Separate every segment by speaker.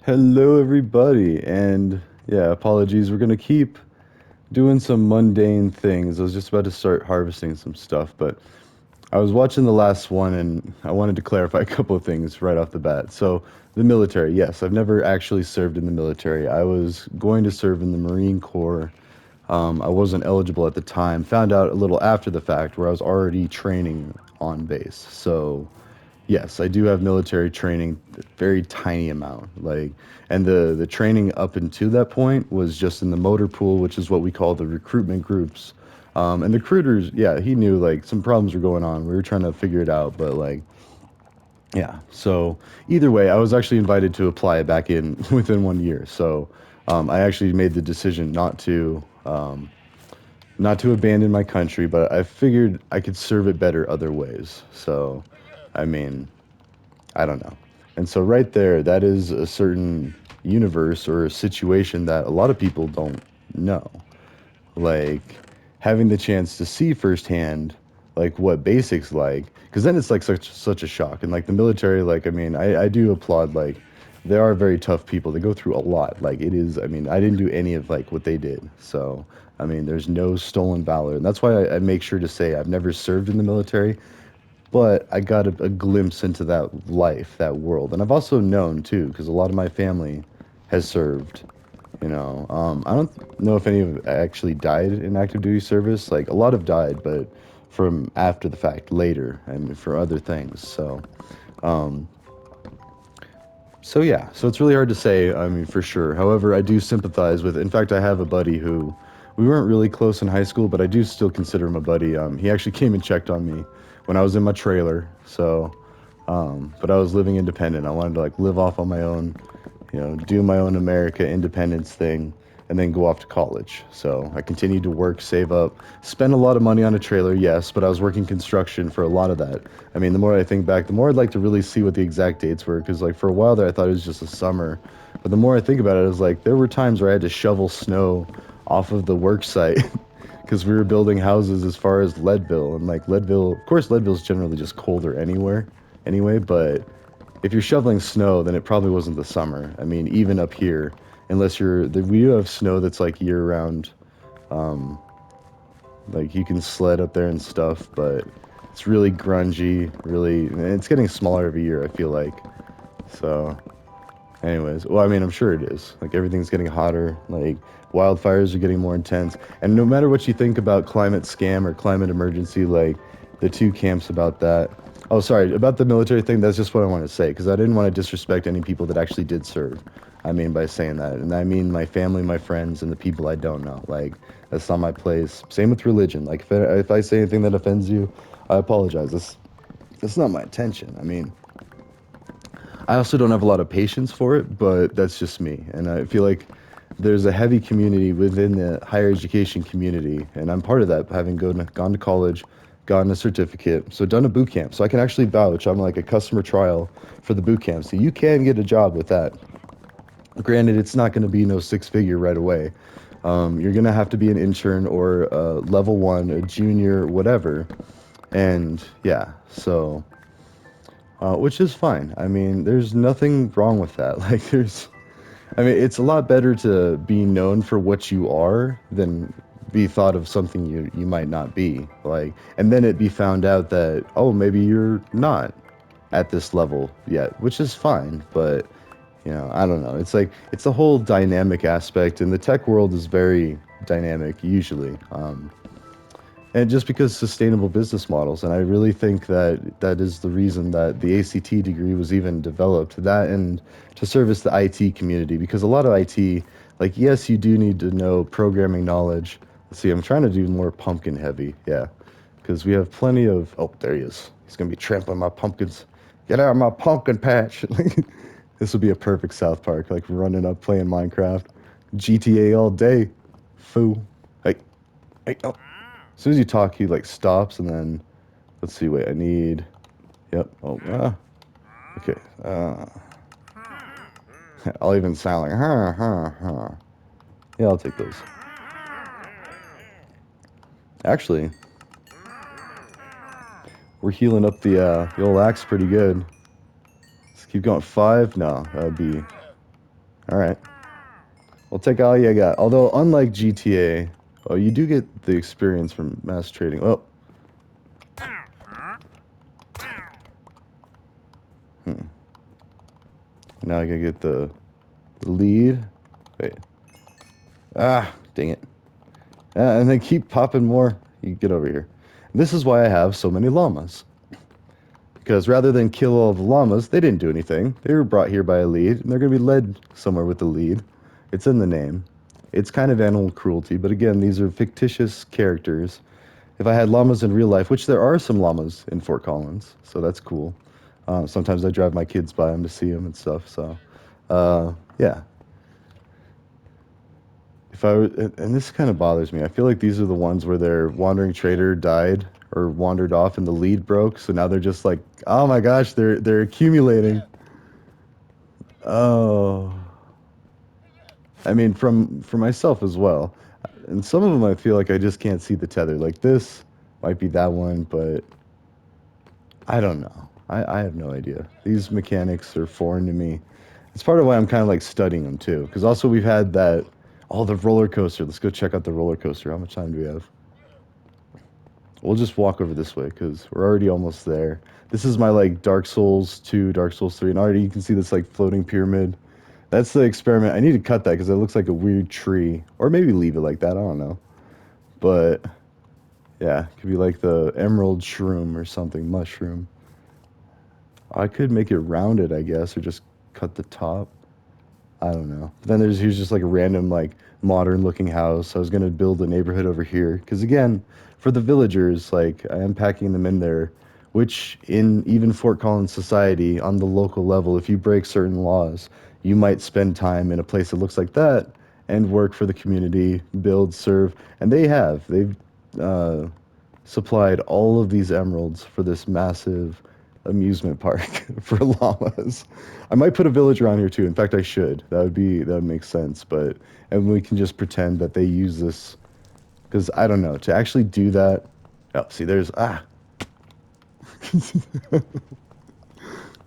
Speaker 1: Hello, everybody, and yeah, apologies. We're gonna keep doing some mundane things. I was just about to start harvesting some stuff, but I was watching the last one, and I wanted to clarify a couple of things right off the bat. So, the military, yes, I've never actually served in the military. I was going to serve in the Marine Corps. I wasn't eligible at the time. Found out a little after the fact, where I was already training on base. So. Yes, I do have military training, very tiny amount. And the training up until that point was just in the motor pool, which is what we call the recruitment groups. And the recruiters, yeah, he knew like some problems were going on. We were trying to figure it out, but yeah. So either way, I was actually invited to apply back in within 1 year. So I actually made the decision not to abandon my country, but I figured I could serve it better other ways. So, I mean. I don't know. And so right there, that is a certain universe or a situation that a lot of people don't know. Like having the chance to see firsthand like what basics like, because then it's like such a shock. And like the military, like I do applaud like they are very tough people. They go through a lot. Like it is, I mean, I didn't do any of like what they did. So I mean, there's no stolen valor. And that's why I make sure to say I've never served in the military, but I got a glimpse into that life, that world. And I've also known too, because a lot of my family has served. I don't know if any of actually died in active duty service. Like a lot have died, but from after the fact, later, and for other things. Um, so yeah, so it's really hard to say. I mean, for sure. However, I do sympathize with. In fact, I have a buddy who we weren't really close in high school, but I do still consider him a buddy. He actually came and checked on me when I was in my trailer. But I was living independent. I wanted to like live off on my own, do my own America independence thing, and then go off to college. So I continued to work, save up, spend a lot of money on a trailer, yes, but I was working construction for a lot of that. I mean, the more I think back, the more I'd like to really see what the exact dates were, because like for a while there, I thought it was just a summer. But the more I think about it, it's like there were times where I had to shovel snow off of the work site because we were building houses as far as Leadville, and like Leadville, of course, Leadville's generally just colder anyway, but if you're shoveling snow, then it probably wasn't the summer. I mean, even up here, unless we do have snow that's like year round. Um, like you can sled up there and stuff, but it's really grungy, and it's getting smaller every year, I feel like. So, anyways, well, I mean, I'm sure it is. Like everything's getting hotter, like wildfires are getting more intense. And no matter what you think about climate scam or climate emergency, like the two camps about that. Oh, sorry, about the military thing, that's just what I want to say because I didn't want to disrespect any people that actually did serve. I mean by saying that. And I mean my family, my friends, and the people I don't know. Like that's not my place. Same with religion. Like if I say anything that offends you, I apologize. That's not my intention. I mean, I also don't have a lot of patience for it, but that's just me. And I feel like there's a heavy community within the higher education community, and I'm part of that, having gone to college, gotten a certificate, so done a boot camp. So I can actually vouch. I'm like a customer trial for the boot camp. So you can get a job with that. Granted, it's not going to be no six figure right away. You're going to have to be an intern or a level one, a junior, whatever. And yeah, so which is fine. I mean, there's nothing wrong with that. I mean, it's a lot better to be known for what you are than be thought of something you might not be. And then it be found out that, oh, maybe you're not at this level yet, which is fine. But, I don't know. It's the whole dynamic aspect, and the tech world is very dynamic usually. And just because sustainable business models, and I really think that that is the reason that the ACT degree was even developed, that and to service the IT community, because a lot of IT, like, yes, you do need to know programming knowledge. Let's see, I'm trying to do more pumpkin heavy, yeah, because we have plenty of, oh, there he is. He's going to be trampling my pumpkins. Get out of my pumpkin patch. This would be a perfect South Park, like running up playing Minecraft. GTA all day. Foo. Hey, hey, oh. As soon as you talk, he like stops and then let's see. Wait, I need. Yep. Oh. Okay. I'll even sound like Yeah, I'll take those. Actually, we're healing up the old axe pretty good. Let's keep going. Five. No, that would be. All right. We'll take all you got. Although, unlike GTA, oh, you do get the experience from mass trading. Oh, hmm. Now I gotta get the lead. Wait. Ah, dang it. And they keep popping more. You get over here. This is why I have so many llamas. Because rather than kill all the llamas, they didn't do anything. They were brought here by a lead, and they're going to be led somewhere with the lead. It's in the name. It's kind of animal cruelty, but again, these are fictitious characters. If I had llamas in real life, which there are some llamas in Fort Collins, so that's cool. Sometimes I drive my kids by them to see them and stuff. So, yeah. If I were, and this kind of bothers me. I feel like these are the ones where their wandering trader died or wandered off, and the lead broke. So now they're just like, oh my gosh, they're accumulating. Oh, I mean, for myself as well. And some of them, I feel like I just can't see the tether. Like this might be that one, but I don't know. I have no idea. These mechanics are foreign to me. It's part of why I'm kind of like studying them too. Because also we've had that, oh, the roller coaster. Let's go check out the roller coaster. How much time do we have? We'll just walk over this way because we're already almost there. This is my like Dark Souls 2, Dark Souls 3, and already you can see this like floating pyramid. That's the experiment. I need to cut that because it looks like a weird tree. Or maybe leave it like that. I don't know. But yeah, it could be like the emerald shroom or something, mushroom. I could make it rounded, I guess, or just cut the top. I don't know. But then here's just like a random like modern looking house. I was gonna build a neighborhood over here because again, for the villagers, like I am packing them in there, which in even Fort Collins society on the local level, if you break certain laws, you might spend time in a place that looks like that and work for the community, build, serve, and they have. They've uh, supplied all of these emeralds for this massive amusement park for llamas. I might put a village around here too. In fact, I should. That would make sense. But and we can just pretend that they use this because I don't know to actually do that. Oh, see, there's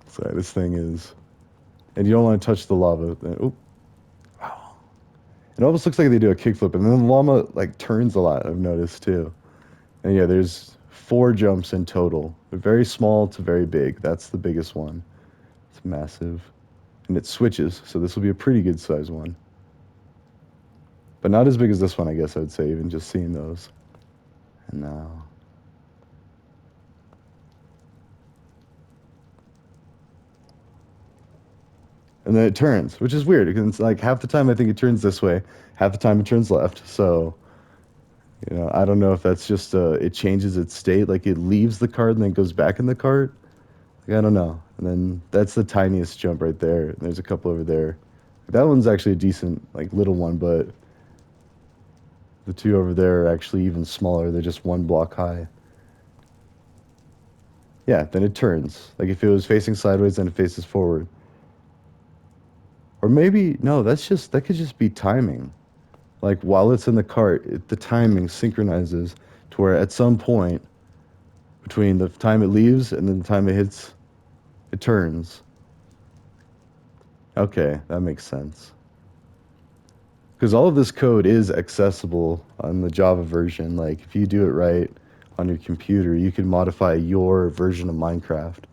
Speaker 1: sorry, this thing is, and you don't want to touch the lava. Oh, wow. It almost looks like they do a kickflip, and then the llama like turns a lot. I've noticed too. And yeah, there's four jumps in total. They're very small to very big. That's the biggest one. It's massive. And it switches, so this will be a pretty good size one. But not as big as this one, I guess I'd say, even just seeing those. And now. And then it turns, which is weird because it's like half the time I think it turns this way, half the time it turns left. So, I don't know if that's just it changes its state, like it leaves the cart and then goes back in the cart. Like, I don't know. And then that's the tiniest jump right there. And there's a couple over there. That one's actually a decent, like, little one, but the two over there are actually even smaller. They're just one block high. Yeah, then it turns. Like if it was facing sideways, then it faces forward. Or maybe, no, that could just be timing. Like while it's in the cart, the timing synchronizes to where at some point between the time it leaves and then the time it hits, it turns. Okay, that makes sense. Because all of this code is accessible on the Java version. Like if you do it right on your computer, you can modify your version of Minecraft.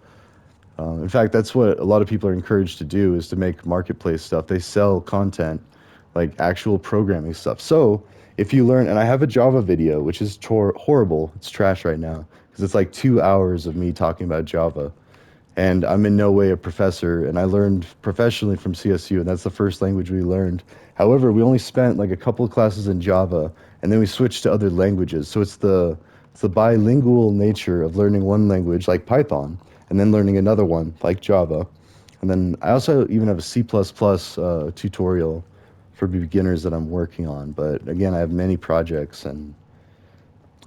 Speaker 1: In fact, that's what a lot of people are encouraged to do is to make marketplace stuff. They sell content, like actual programming stuff. So if you learn, and I have a Java video, which is horrible. It's trash right now because it's like 2 hours of me talking about Java. And I'm in no way a professor, and I learned professionally from CSU, and that's the first language we learned. However, we only spent like a couple of classes in Java, and then we switched to other languages. So it's the bilingual nature of learning one language like Python, and then learning another one like Java. And then I also even have a C++ tutorial for beginners that I'm working on. But again, I have many projects, and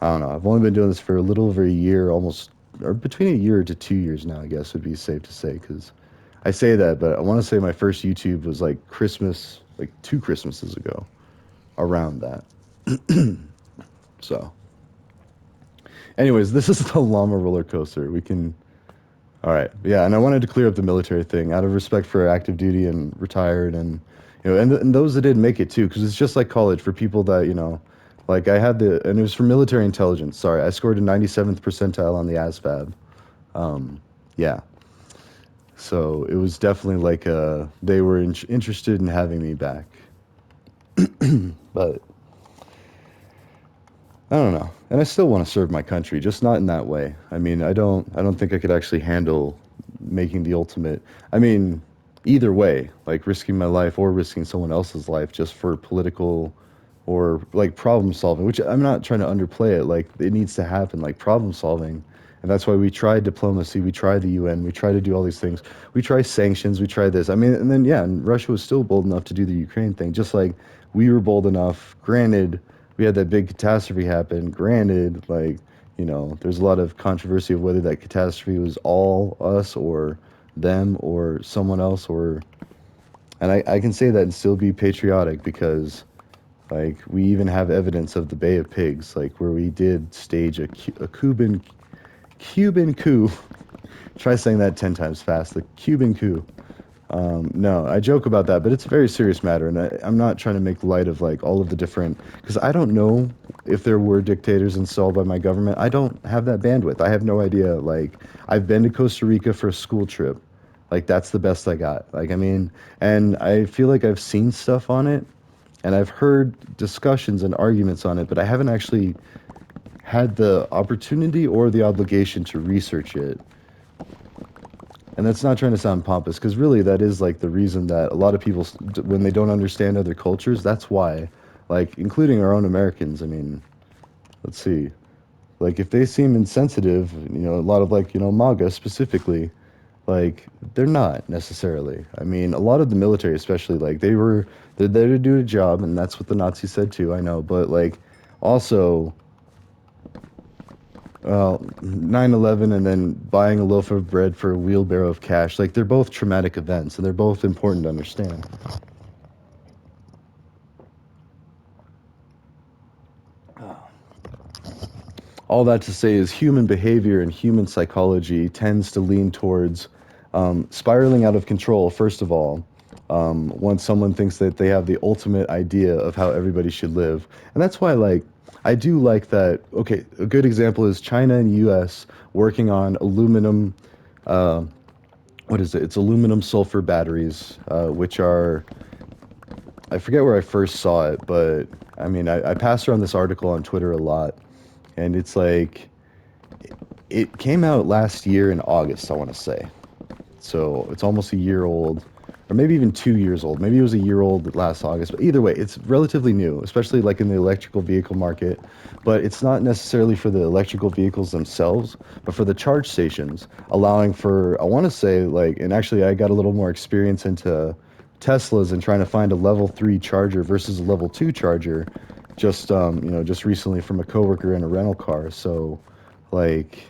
Speaker 1: I don't know. I've only been doing this for a little over a year, almost, or between a year to 2 years now, I guess would be safe to say. Because I say that, but I want to say my first YouTube was like Christmas, like 2 Christmases ago, around that. So, anyways, this is the llama roller coaster. We can, all right, yeah. And I wanted to clear up the military thing out of respect for active duty and retired, and and those that did make it too, because it's just like college for people that, like I had and it was for military intelligence. Sorry, I scored a 97th percentile on the ASVAB. Yeah, so it was definitely like they were interested in having me back, but I don't know. And I still want to serve my country, just not in that way. I mean, I don't think I could actually handle making the ultimate. I mean, either way, like risking my life or risking someone else's life just for political or like problem solving, which I'm not trying to underplay it. Like it needs to happen, like problem solving. And that's why we tried diplomacy, we tried the UN, we tried to do all these things. We try sanctions, we try this. I mean, and then yeah, and Russia was still bold enough to do the Ukraine thing, just like we were bold enough. Granted, we had that big catastrophe happen. Granted, like, there's a lot of controversy of whether that catastrophe was all us or them or someone else and I can say that and still be patriotic because like we even have evidence of the Bay of Pigs, like where we did stage a Cuban coup. Try saying that 10 times fast. The Cuban coup. No, I joke about that, but it's a very serious matter, and I'm not trying to make light of like all of the different because I don't know if there were dictators installed by my government. I don't have that bandwidth. I have no idea. Like I've been to Costa Rica for a school trip. Like that's the best I got. Like I mean, and I feel like I've seen stuff on it, and I've heard discussions and arguments on it, but I haven't actually had the opportunity or the obligation to research it. And that's not trying to sound pompous, because really that is like the reason that a lot of people, when they don't understand other cultures, that's why, like, including our own Americans. I mean, let's see, like, if they seem insensitive, a lot of like, MAGA specifically, like, they're not necessarily. I mean, a lot of the military, especially, like, they're there to do a job, and that's what the Nazis said too, I know, but like, also, well, 9/11 and then buying a loaf of bread for a wheelbarrow of cash, like they're both traumatic events and they're both important to understand. All that to say is human behavior and human psychology tends to lean towards spiraling out of control, first of all, once someone thinks that they have the ultimate idea of how everybody should live. And that's why, like, I do like that. Okay, a good example is China and US working on aluminum. Uh, what is it? It's aluminum sulfur batteries, which are, I forget where I first saw it, but I mean, I pass around this article on Twitter a lot, and it's like, it came out last year in August, I want to say. So it's almost a year old, or maybe even 2 years old. Maybe it was a year old last August, but either way, it's relatively new, especially like in the electrical vehicle market. But it's not necessarily for the electrical vehicles themselves, but for the charge stations, allowing for, I want to say, like, and actually, I got a little more experience into Teslas and trying to find a level 3 charger versus a level 2 charger just recently from a coworker in a rental car. So, like,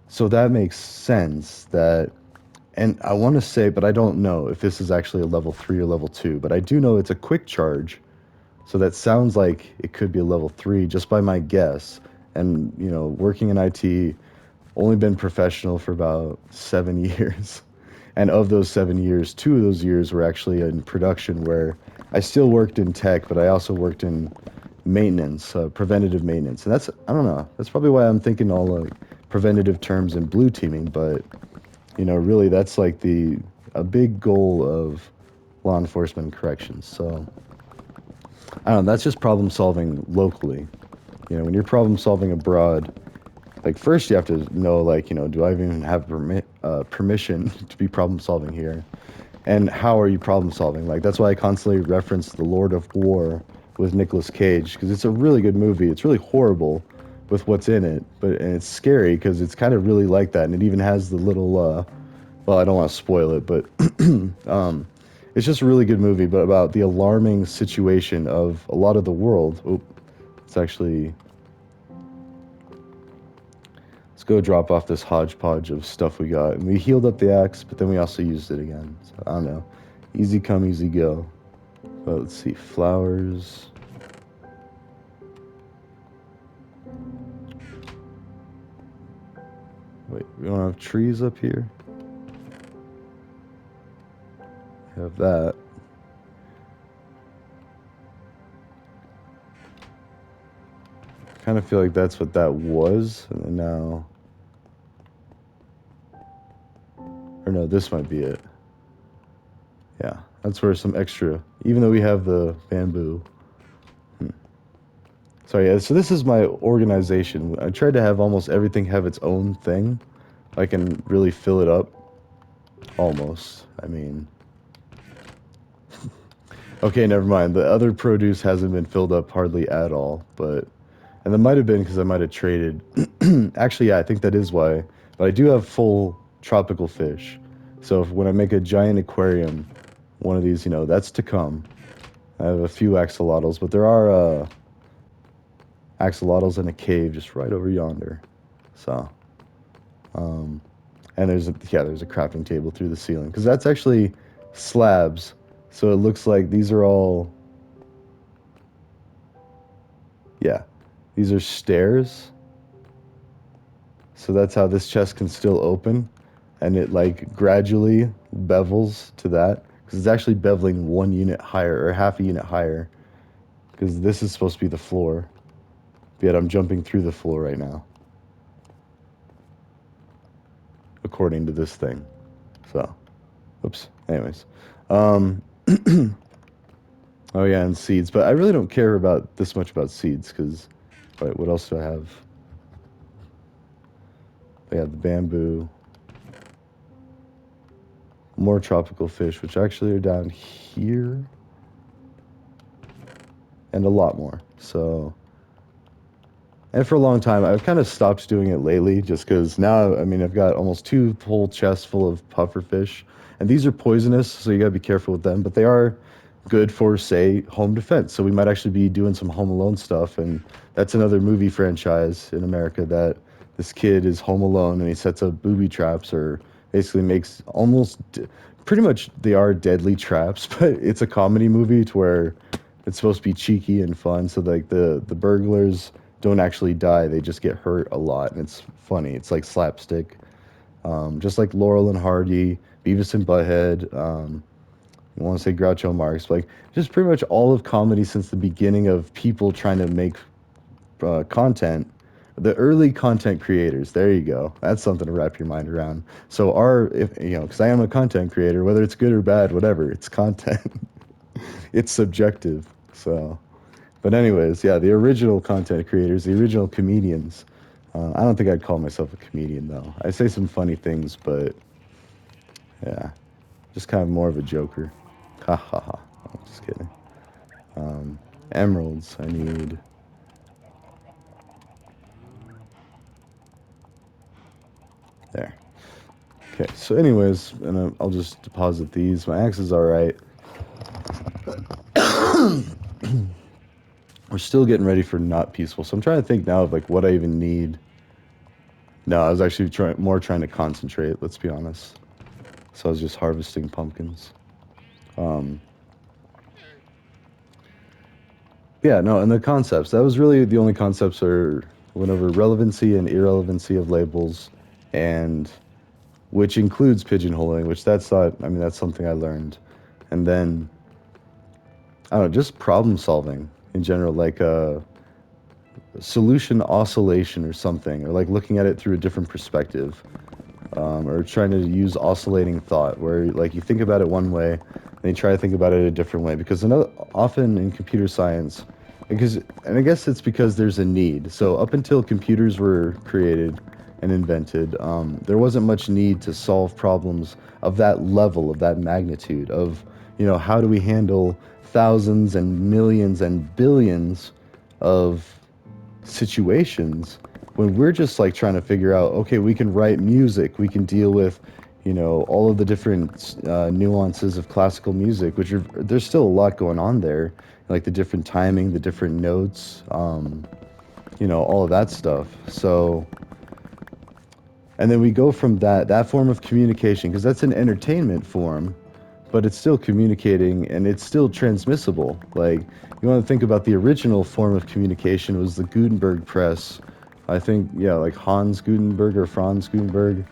Speaker 1: so that makes sense that and I want to say, but I don't know if this is actually a level 3 or level 2, but I do know it's a quick charge. So that sounds like it could be a level 3 just by my guess. And, working in IT, only been professional for about 7 years. And of those 7 years, 2 of those years were actually in production where I still worked in tech, but I also worked in maintenance, preventative maintenance. And I don't know, that's probably why I'm thinking all like preventative terms and blue teaming, but really that's like a big goal of law enforcement and corrections. So I don't know, that's just problem solving locally. When you're problem solving abroad, like first you have to know like, do I even have permission to be problem solving here? And how are you problem solving? Like that's why I constantly reference The Lord of War with Nicolas Cage because it's a really good movie. It's really horrible with what's in it, and it's scary because it's kind of really like that, and it even has the little well, I don't want to spoil it, but it's just a really good movie, but about the alarming situation of a lot of the world. Oh, it's actually, let's go drop off this hodgepodge of stuff we got. And we healed up the axe, but then we also used it again. So I don't know. Easy come, easy go. But let's see, flowers. Wait, we don't have trees up here? We have that. Kind of feel like that's what that was, and then now, or no, this might be it. Yeah, that's where some extra, even though we have the bamboo. So yeah, so this is my organization. I tried to have almost everything have its own thing. I can really fill it up, almost. I mean, okay, never mind. The other produce hasn't been filled up hardly at all, but, and that might have been because I might have traded. Actually, yeah, I think that is why. But I do have full tropical fish. So if, when I make a giant aquarium, one of these, that's to come. I have a few axolotls, but there are axolotls in a cave just right over yonder. So, um, and there's a crafting table through the ceiling because that's actually slabs. So it looks like these are all, yeah, these are stairs. So that's how this chest can still open, and it like gradually bevels to that because it's actually beveling 1 unit higher or half a unit higher because this is supposed to be the floor. Yet I'm jumping through the floor right now, according to this thing. So, oops. Anyways, um, oh yeah, and seeds. But I really don't care about this much about seeds because, wait, what else do I have? I have the bamboo, more tropical fish, which actually are down here, and a lot more. So, and for a long time, I've kind of stopped doing it lately just because now, I mean, I've got almost 2 whole chests full of puffer fish. And these are poisonous, so you gotta be careful with them. But they are good for, say, home defense. So we might actually be doing some Home Alone stuff. And that's another movie franchise in America that this kid is home alone and he sets up booby traps or basically makes pretty much they are deadly traps, but it's a comedy movie to where it's supposed to be cheeky and fun. So like the burglars don't actually die; they just get hurt a lot, and it's funny. It's like slapstick, just like Laurel and Hardy, Beavis and Butthead. I want to say Groucho Marx, like just pretty much all of comedy since the beginning of people trying to make content. The early content creators. There you go. That's something to wrap your mind around. So if because I am a content creator, whether it's good or bad, whatever, it's content. It's subjective. So. But anyways, yeah, the original content creators, the original comedians. I don't think I'd call myself a comedian though. I say some funny things, but yeah, just kind of more of a joker. Ha ha ha. I'm just kidding. Um, Emeralds. I need. There. Okay. So, anyways, and I'll just deposit these. My axe is all right. We're still getting ready for not peaceful, so I'm trying to think now of like what I even need. No, I was actually trying to concentrate. Let's be honest. So I was just harvesting pumpkins. Um, yeah, no, and the concepts. That was really the only concepts are whenever relevancy and irrelevancy of labels, and which includes pigeonholing, which that's not, I mean, that's something I learned. And then, I don't know, just problem solving in general, like solution oscillation or something, or like looking at it through a different perspective. Or trying to use oscillating thought, where like you think about it one way, and you try to think about it a different way. Because often in computer science, and I guess it's because there's a need. So up until computers were created and invented, there wasn't much need to solve problems of that level, of that magnitude, of how do we handle thousands and millions and billions of situations when we're just like trying to figure out, okay, we can write music, we can deal with, all of the different nuances of classical music, there's still a lot going on there, like the different timing, the different notes, all of that stuff. So, and then we go from that form of communication, because that's an entertainment form, but it's still communicating and it's still transmissible. Like, you want to think about the original form of communication was the Gutenberg press. I think, yeah, like Hans Gutenberg or Franz Gutenberg.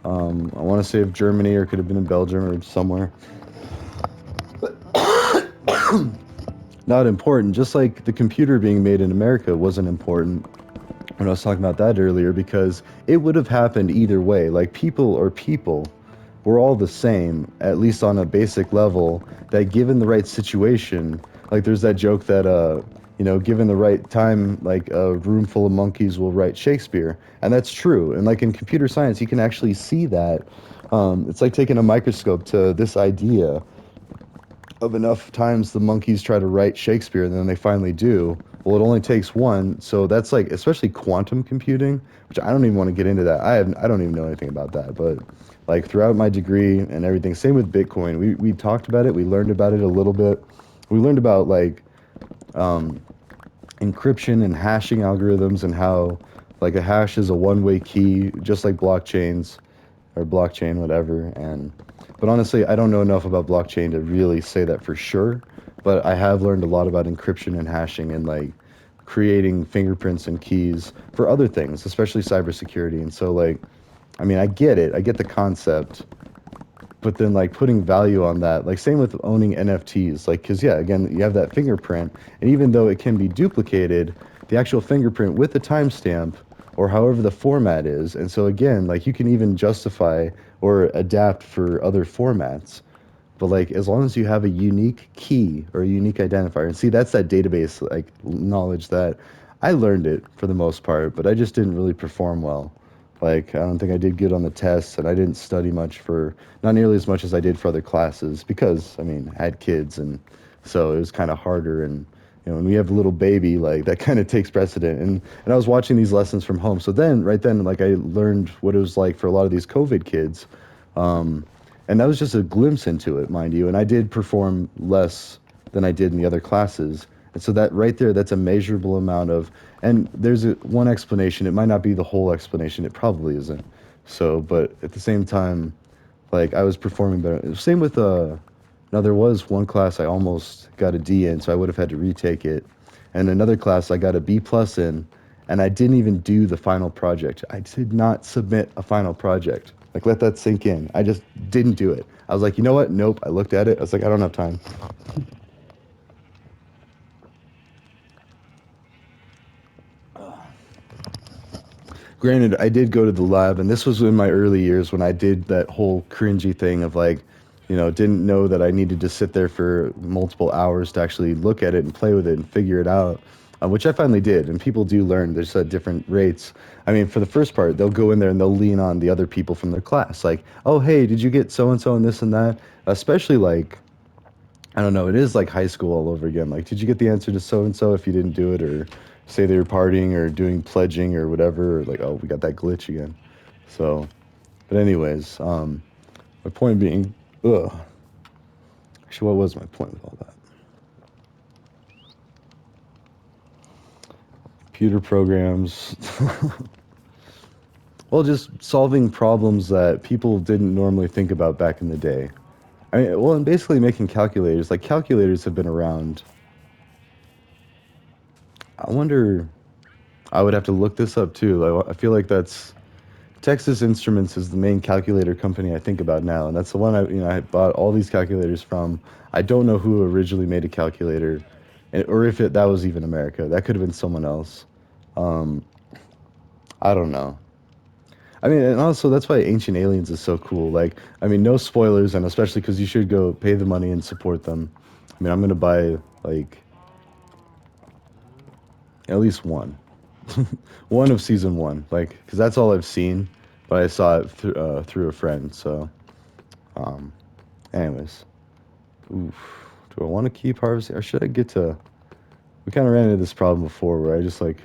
Speaker 1: I want to say of Germany, or could have been in Belgium or somewhere. Not important. Just like the computer being made in America wasn't important when I was talking about that earlier, because it would have happened either way. Like, people are people. We're all the same, at least on a basic level, that given the right situation, like there's that joke that, given the right time, like a room full of monkeys will write Shakespeare. And that's true. And like in computer science, you can actually see that. It's like taking a microscope to this idea of enough times the monkeys try to write Shakespeare and then they finally do. Well, it only takes one. So that's like, especially quantum computing, which I don't even want to get into that. I don't even know anything about that. But like throughout my degree and everything, same with Bitcoin, we talked about it. We learned about it a little bit. We learned about like encryption and hashing algorithms and how like a hash is a one-way key, just like blockchains or blockchain, whatever. And but honestly, I don't know enough about blockchain to really say that for sure. But I have learned a lot about encryption and hashing and like creating fingerprints and keys for other things, especially cybersecurity. And so like, I mean, I get it. I get the concept, but then like putting value on that, like same with owning NFTs, like because yeah, again, you have that fingerprint, and even though it can be duplicated, the actual fingerprint with the timestamp or however the format is, and so again, like you can even justify or adapt for other formats. But like as long as you have a unique key or a unique identifier, and see that's that database like knowledge that I learned it for the most part, but I just didn't really perform well. Like I don't think I did good on the tests, and I didn't study much for not nearly as much as I did for other classes because I mean I had kids, and so it was kind of harder. And when we have a little baby, like that kind of takes precedent. And I was watching these lessons from home, so then right then like I learned what it was like for a lot of these COVID kids. And that was just a glimpse into it, mind you. And I did perform less than I did in the other classes. And so that right there, that's a measurable amount of, and there's one explanation. It might not be the whole explanation. It probably isn't. So, but at the same time, like I was performing better. Same with, now there was one class I almost got a D in, so I would have had to retake it. And another class I got a B plus in, and I didn't even do the final project. I did not submit a final project. Like, let that sink in. I just didn't do it. I was like, you know what? Nope. I looked at it. I was like, I don't have time. Granted, I did go to the lab, and this was in my early years when I did that whole cringy thing of like, didn't know that I needed to sit there for multiple hours to actually look at it and play with it and figure it out, which I finally did. And people do learn. There's different rates. I mean, for the first part, they'll go in there and they'll lean on the other people from their class, like, oh, hey, did you get so and so and this and that? Especially like I don't know. It is like high school all over again. Like, did you get the answer to so and so if you didn't do it, or say they were partying or doing pledging or whatever? Or like, oh, we got that glitch again. So, but anyways, my point being, ugh. Actually, what was my point with all that? Computer programs. Well, just solving problems that people didn't normally think about back in the day. I mean, well, and basically making calculators. Like calculators have been around. I wonder. I would have to look this up too. Like, I feel like that's Texas Instruments is the main calculator company I think about now, and that's the one I bought all these calculators from. I don't know who originally made a calculator, or if that was even America. That could have been someone else. Um, I don't know. I mean, and also that's why Ancient Aliens is so cool. Like, I mean, no spoilers, and especially because you should go pay the money and support them. I mean, I'm gonna buy like at least one, one of season one, like, because that's all I've seen, but I saw it through a friend. So, um, anyways. Oof. Do I want to keep harvesting, or should I get to? We kind of ran into this problem before, where I just like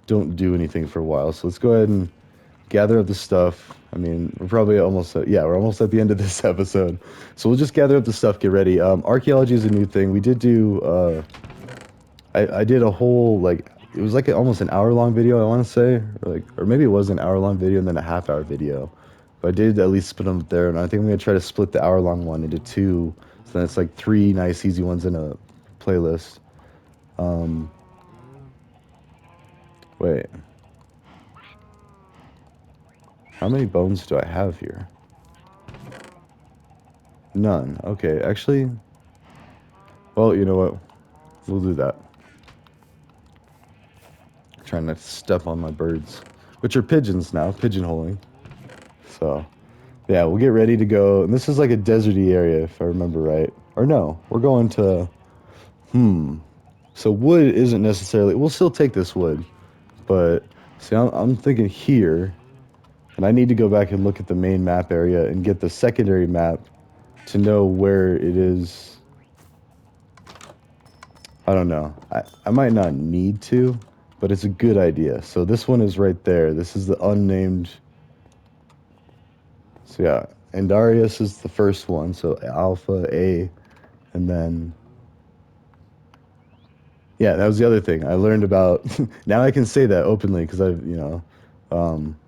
Speaker 1: don't do anything for a while. So let's go ahead and gather up the stuff. I mean, we're probably almost yeah, we're almost at the end of this episode. So we'll just gather up the stuff, get ready. Archaeology is a new thing. We did do. I did a whole like it was like almost an hour long video. I want to say, or maybe it was an hour long video and then a half-hour video. But I did at least split them up there, and I think I'm gonna try to split the hour long one into two. So then it's like three nice easy ones in a playlist. Um, wait, how many bones do I have here? None. Okay, actually, well, you know what? We'll do that. trying not to step on my birds, which are pigeons now, pigeonholing. So, yeah, we'll get ready to go. And this is like a deserty area, if I remember right. Or no, we're going to, so wood isn't necessarily, we'll still take this wood, but see, I'm thinking here, and I need to go back and look at the main map area and get the secondary map to know where it is. I don't know. I might not need to, but it's a good idea. So this one is right there. This is the unnamed. So yeah, Andarius is the first one. So Alpha, A, and then yeah, that was the other thing I learned about. Now I can say that openly because I've,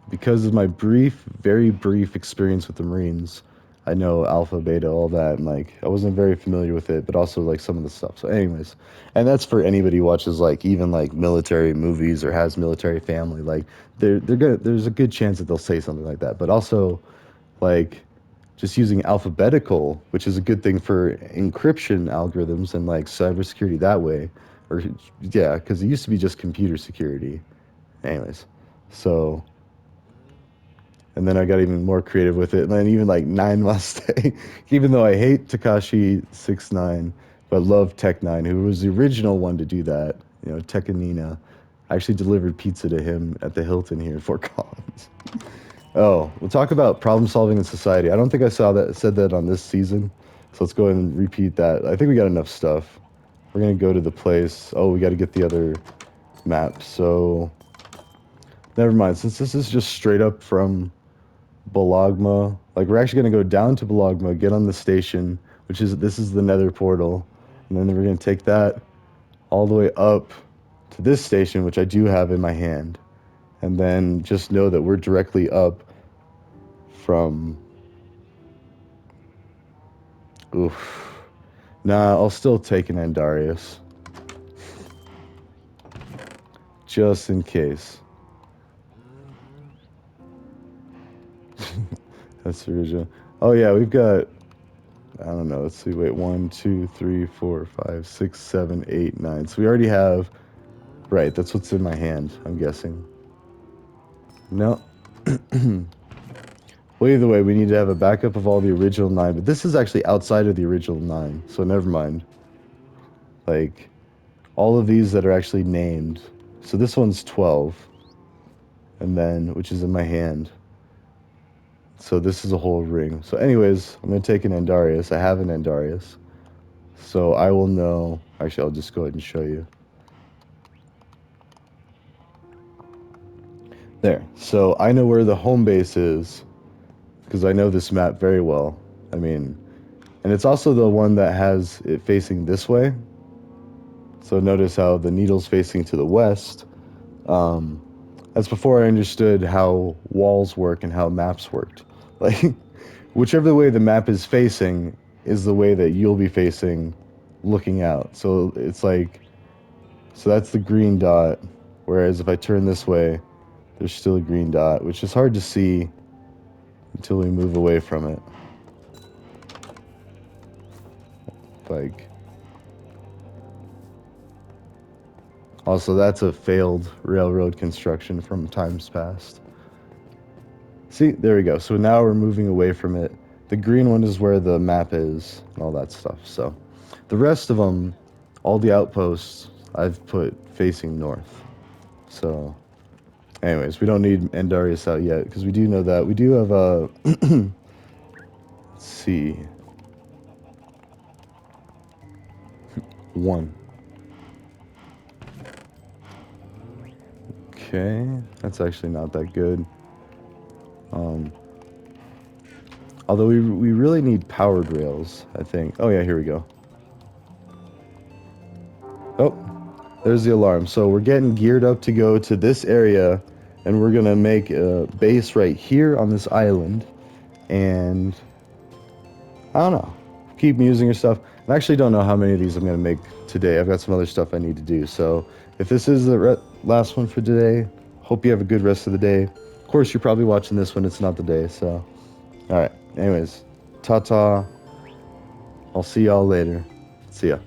Speaker 1: because of my very brief experience with the Marines, I know Alpha, Beta, all that, and like I wasn't very familiar with it, but also like some of the stuff. So, anyways, and that's for anybody who watches like even like military movies or has military family. Like they're gonna there's a good chance that they'll say something like that, but also like just using alphabetical, which is a good thing for encryption algorithms and like cybersecurity that way. Or yeah, because it used to be just computer security. Anyways, so and then I got even more creative with it, and then even like Nine Mustang, even though I hate Takashi 69, but love Tech 9, who was the original one to do that. You know, Tekanina. I actually delivered pizza to him at the Hilton here in Fort Collins. Oh, we'll talk about problem solving in society. I don't think I said that on this season, so let's go ahead and repeat that. I think we got enough stuff. We're gonna go to the place. Oh, we got to get the other map. So never mind. Since this is just straight up from Bologna, like we're actually gonna go down to Bologna, get on the station, which is this is the Nether portal, and then we're gonna take that all the way up to this station, which I do have in my hand, and then just know that we're directly up from. Oof. Nah, I'll still take an Andarius. Just in case. That's the original. Oh yeah, we've got, I don't know, let's see, wait, 1, 2, 3, 4, 5, 6, 7, 8, 9. So we already have, right, that's what's in my hand, I'm guessing. No. Well, either way, we need to have a backup of all the original 9, but this is actually outside of the original 9, so never mind. Like, all of these that are actually named. So this one's 12, and then, which is in my hand. So this is a whole ring. So anyways, I'm going to take an Andarius. I have an Andarius. So I will know. Actually, I'll just go ahead and show you. There. So I know where the home base is because I know this map very well. I mean, and it's also the one that has it facing this way. So notice how the needle's facing to the west. That's before I understood how walls work and how maps worked. Like, whichever way the map is facing is the way that you'll be facing looking out. So it's like, so that's the green dot. Whereas if I turn this way, there's still a green dot, which is hard to see until we move away from it. Like, also that's a failed railroad construction from times past. See, there we go. So now we're moving away from it. The green one is where the map is and all that stuff. So the rest of them, all the outposts, I've put facing north. So anyways, we don't need Andarius out yet because we do know that. We do have a... let's see. 1. Okay, that's actually not that good. Although we really need powered rails, I think. Oh yeah, here we go. Oh, there's the alarm. So we're getting geared up to go to this area, and we're gonna make a base right here on this island, and I don't know, keep musing or stuff. I actually don't know how many of these I'm gonna make today. I've got some other stuff I need to do. So if this is the last one for today, hope you have a good rest of the day. Of course, you're probably watching this when it's not the day. So, all right. Anyways, ta-ta. I'll see y'all later. See ya.